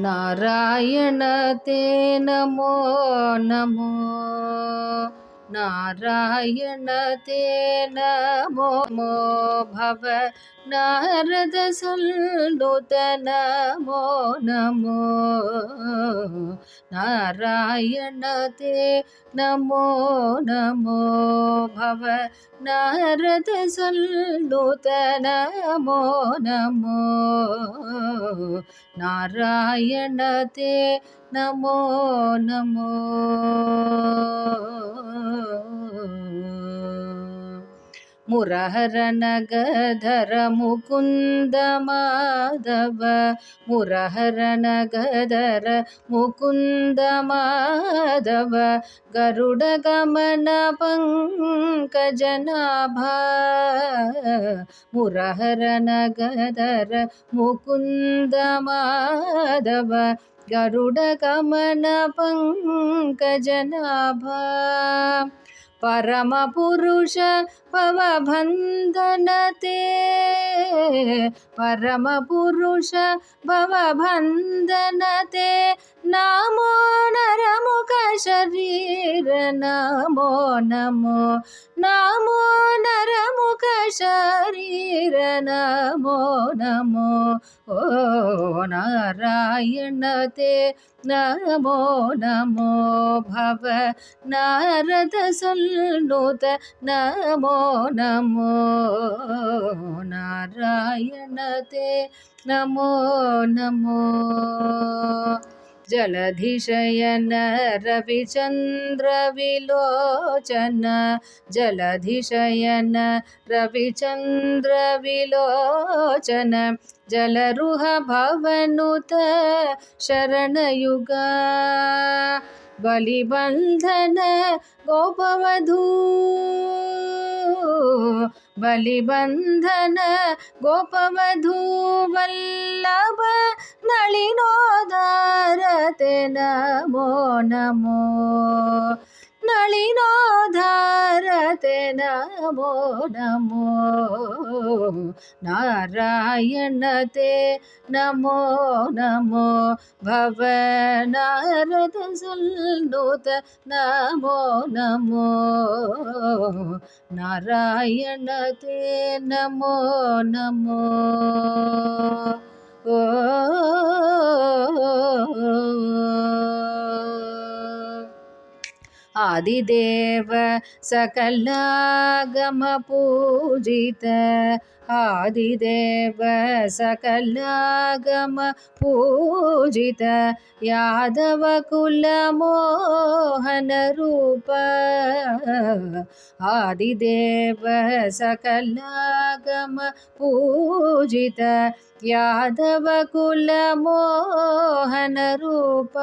नारायण ते नमो नमो नारायण ते नमो नमो भव नारद सल्लुत नमो नमो नारायण ते नमो नमो भव नारद सल्लुत नमो नमो नारायण ते नमो नमो मुरहर नगधर मुकुंद माधव मुरहर नगधर मुकुंद माधव गरुड़ गमन पंकजनाभा मुरहर नगधर मुकुंद माधव गरुड़ गमन पंकजनाभा परम पुरुष भवबंधन ते परम पुरुष भवबंधन ते नमो नरमुख शरीर नमो नमो नमो नरमुख शरीर नमो नमो ओ नारायण ते नमो नमो भव नारद सल्लुत नमो नमो नारायण ते नमो नमो जलधिशयन रविचंद्र विलोचन जलधिशयन रविचंद्र विलोचन जलरुह भवनुत शरणयुगा बलिबंधन गोपवधू बलिबंधन गोपवधू वल्लभ नलिनोदार ते नमो नमो नलिनोदार ते नमो नमो नारायण ते नमो नमो भव नारद सल्लुत नमो नमो नारायण ते नमो नमो ओ आदिदेव सकलागम पूजित आदिदेव सकलागम पूजित यादव कुल मोहन रूप आदिदेव सकलागम पूजित यादव कुल मोहन रूप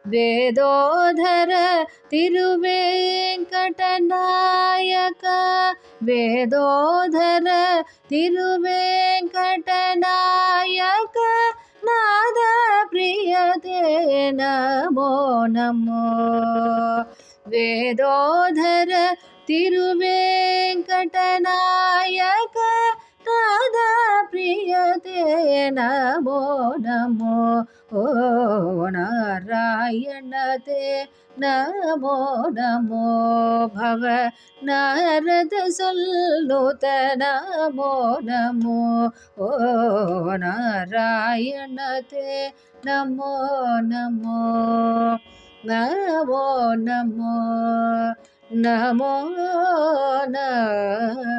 वेदोधर तिरुवेंकटनायक वेदोधर तिरुवेंकटनायक नाद प्रिय ते नमो नमो वेदोधर तिरुवेंकटनायक नाद प्रिय ते नमो नमो ओ नारायण ते नमो नमो भव नारद सल्लुत नमो नमो ओ नारायण ते नमो नमो नमो नमो नमो नमो